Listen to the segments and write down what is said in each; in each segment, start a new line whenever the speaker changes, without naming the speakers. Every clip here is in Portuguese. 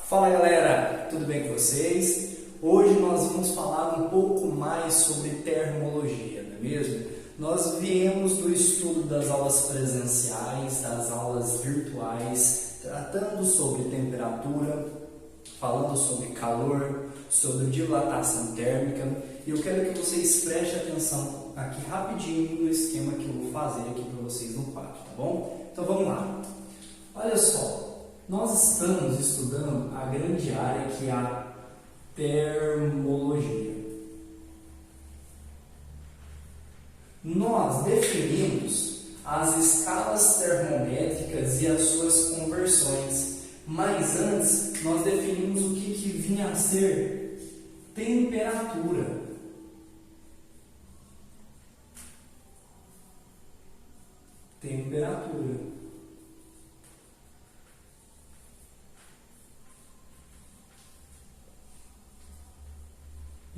Fala galera, tudo bem com vocês? Hoje nós vamos falar um pouco mais sobre termologia, não é mesmo? Nós viemos do estudo das aulas presenciais, das aulas virtuais, tratando sobre temperatura, falando sobre calor, sobre dilatação térmica, e eu quero que vocês prestem atenção aqui rapidinho no esquema que eu vou fazer aqui para vocês no quadro, tá bom? Então vamos lá. Olha só. Nós estamos estudando a grande área que é a termologia. Nós definimos as escalas termométricas e as suas conversões, mas antes nós definimos o que vinha a ser temperatura. Temperatura.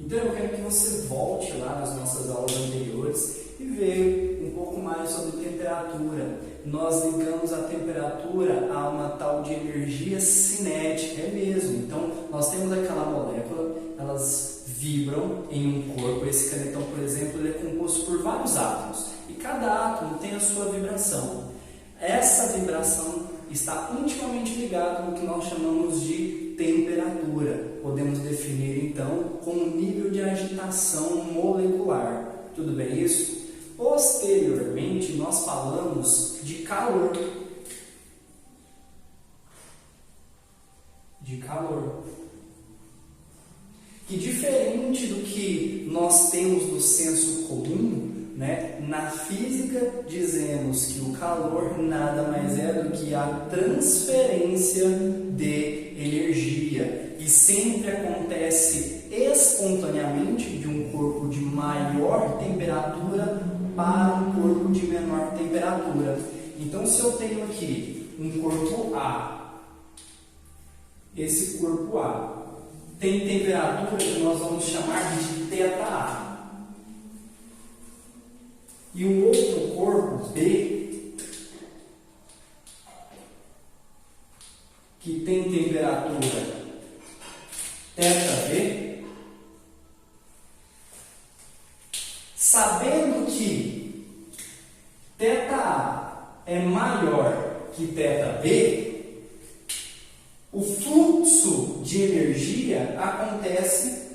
Então eu quero que você volte lá nas nossas aulas anteriores e veja um pouco mais sobre temperatura. Nós ligamos a temperatura a uma tal de energia cinética, é mesmo. Então nós temos aquela molécula, elas vibram em um corpo. Esse canetão, por exemplo, ele é composto por vários átomos e cada átomo tem a sua vibração. Essa vibração está intimamente ligada no que nós chamamos de temperatura. Podemos definir então como nível de agitação molecular. Tudo bem isso? Posteriormente, nós falamos de calor. Que diferente do que nós temos do senso comum, né? Na física dizemos que o calor nada mais é do que a transferência de energia e sempre acontece espontaneamente de um corpo de maior temperatura para um corpo de menor temperatura. Então, se eu tenho aqui um corpo A, esse corpo A tem temperatura que nós vamos chamar de θA. E o outro corpo, B, que tem temperatura θB, sabendo que θA é maior que θB, o fluxo de energia acontece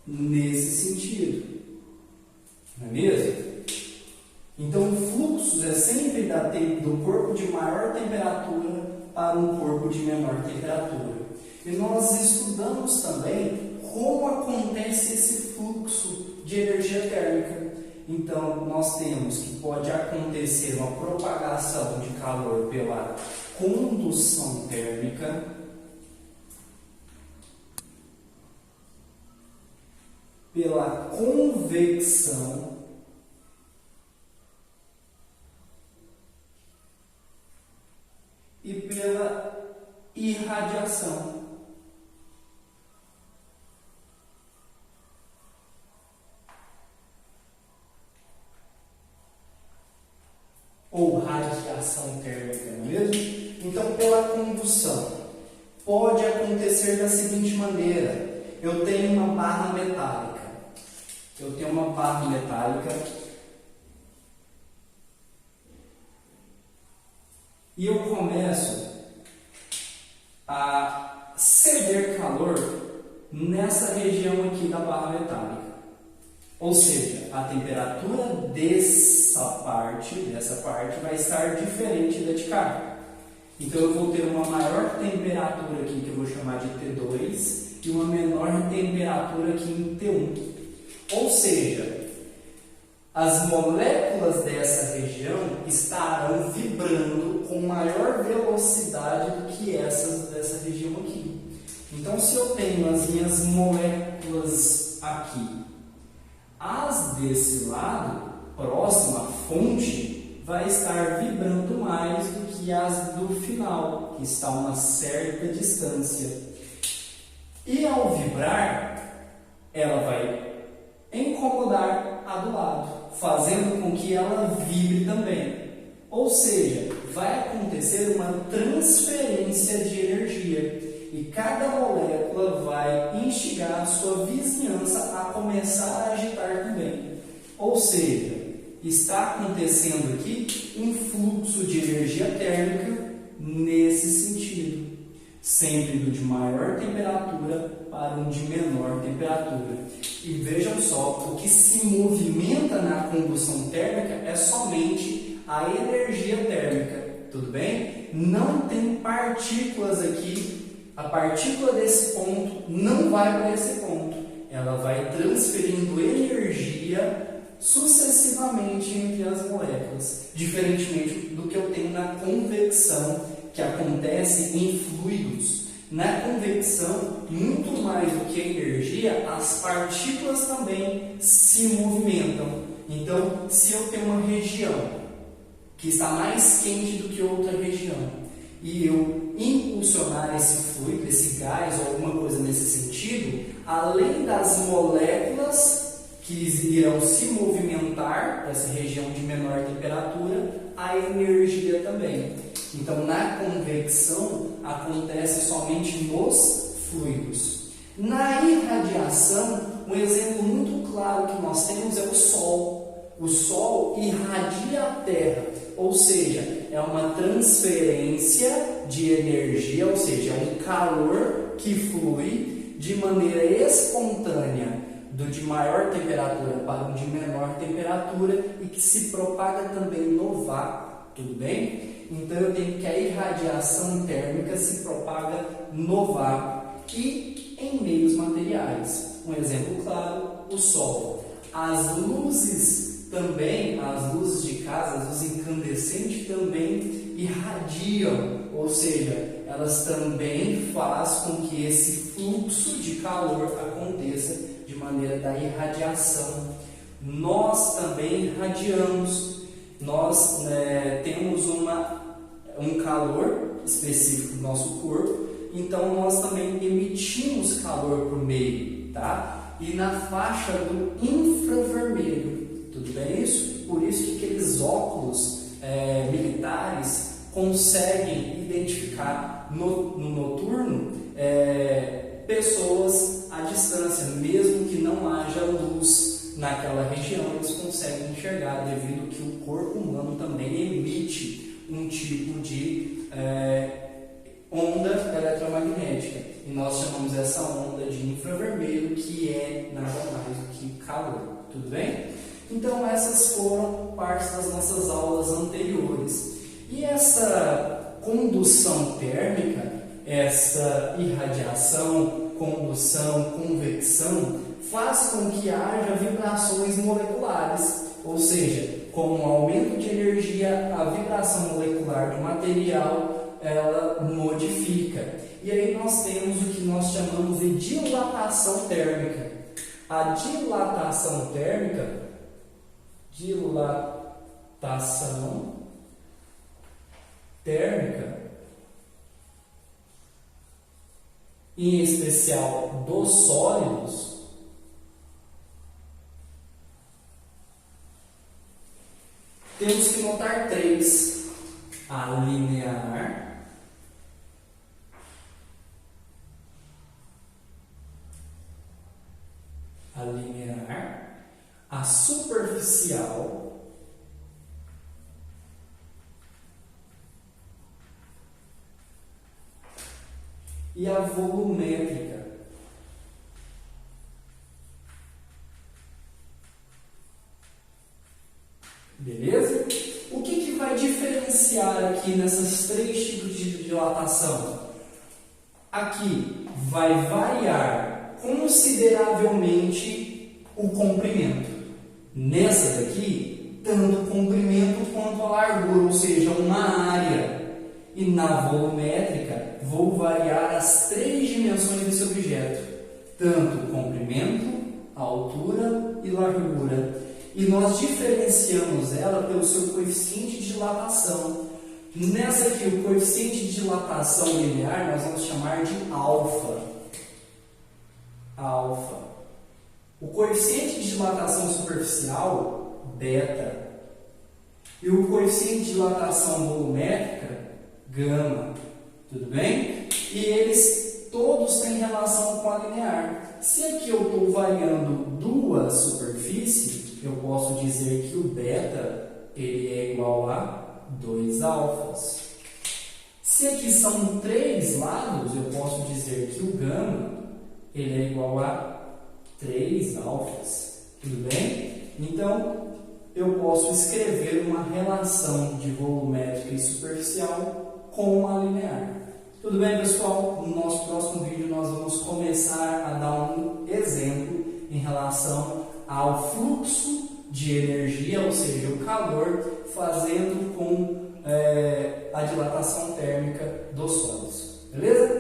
nesse sentido. Não é mesmo? Então o fluxo é sempre do corpo de maior temperatura para um corpo de menor temperatura. E nós estudamos também como acontece esse fluxo de energia térmica. Então nós temos que pode acontecer uma propagação de calor pela condução térmica, pela convecção e pela irradiação. Ou radiação térmica, não é mesmo? Então, pela condução, pode acontecer da seguinte maneira: eu tenho uma barra metálica. E eu começo a ceder calor nessa região aqui da barra metálica. Ou seja, a temperatura dessa parte vai estar diferente da de cá. Então eu vou ter uma maior temperatura aqui, que eu vou chamar de T2, e uma menor temperatura aqui em T1. Ou seja, as moléculas dessa região estarão vibrando com maior velocidade do que essas dessa região aqui. Então, se eu tenho as minhas moléculas aqui, as desse lado, próxima à fonte, vai estar vibrando mais do que as do final, que está a uma certa distância. E ao vibrar, ela vai incomodar a do lado, fazendo com que ela vibre também. Ou seja, vai acontecer uma transferência de energia. e cada molécula vai instigar a sua vizinhança a começar a agitar também. Ou seja, está acontecendo aqui um fluxo de energia térmica nesse sentido, sempre do de maior temperatura para um de menor temperatura. E vejam só, o que se movimenta na condução térmica é somente a energia térmica, tudo bem? Não tem partículas aqui, a partícula desse ponto não vai para esse ponto, ela vai transferindo energia sucessivamente entre as moléculas, diferentemente do que eu tenho na convecção, que acontece em fluidos. Na convecção, muito mais do que a energia, as partículas também se movimentam. Então, se eu tenho uma região que está mais quente do que outra região, e eu impulsionar esse fluido, esse gás ou alguma coisa nesse sentido, além das moléculas que irão se movimentar nessa região de menor temperatura, a energia também. Então, na convecção, acontece somente nos fluidos. Na irradiação, um exemplo muito claro que nós temos é o Sol. O Sol irradia a Terra, ou seja, é uma transferência de energia, ou seja, é um calor que flui de maneira espontânea do de maior temperatura para o de menor temperatura e que se propaga também no vácuo, tudo bem? Então eu tenho que a irradiação térmica se propaga no vácuo e em meios materiais. Um exemplo claro, o Sol. As luzes também, as luzes de casa, as luzes incandescentes também irradiam, ou seja, elas também fazem com que esse fluxo de calor aconteça de maneira da irradiação. Nós também irradiamos, nós temos um calor específico do nosso corpo, então nós também emitimos calor por meio, tá? E na faixa do infravermelho, tudo bem isso? Por isso que aqueles óculos militares conseguem identificar no noturno pessoas à distância, mesmo que não haja luz naquela região, eles conseguem enxergar devido que o corpo humano também emite um tipo de onda eletromagnética e nós chamamos essa onda de infravermelho, que é nada mais do que calor, tudo bem? Então essas foram partes das nossas aulas anteriores. E essa condução térmica, essa irradiação, condução, convecção, faz com que haja vibrações moleculares, ou seja, com o aumento de energia, a vibração molecular do material, ela modifica. E aí nós temos o que nós chamamos de dilatação térmica. A dilatação térmica, em especial dos sólidos, temos que notar três: a linear, a superficial e a volumétrica. Beleza? O que vai diferenciar aqui nessas três tipos de dilatação? Aqui vai variar consideravelmente o comprimento. Nessa daqui, tanto o comprimento quanto a largura, ou seja, uma área. E na volumétrica, vou variar as três dimensões desse objeto, tanto o comprimento, a altura e largura. E nós diferenciamos ela pelo seu coeficiente de dilatação. Nessa aqui, o coeficiente de dilatação linear, nós vamos chamar de alfa. O coeficiente de dilatação superficial, beta. E o coeficiente de dilatação volumétrica, gama. Tudo bem? E eles todos têm relação com a linear. Se aqui eu estou variando duas superfícies, eu posso dizer que o beta ele é igual a 2 alfas. Se aqui são 3 lados, eu posso dizer que o gama ele é igual a 3 alfas. Tudo bem? Então, eu posso escrever uma relação de volumétrica e superficial com a linear. Tudo bem, pessoal? No nosso próximo vídeo, nós vamos começar a dar um exemplo em relação ao fluxo de energia, ou seja, o calor, fazendo com a dilatação térmica dos sólidos. Beleza?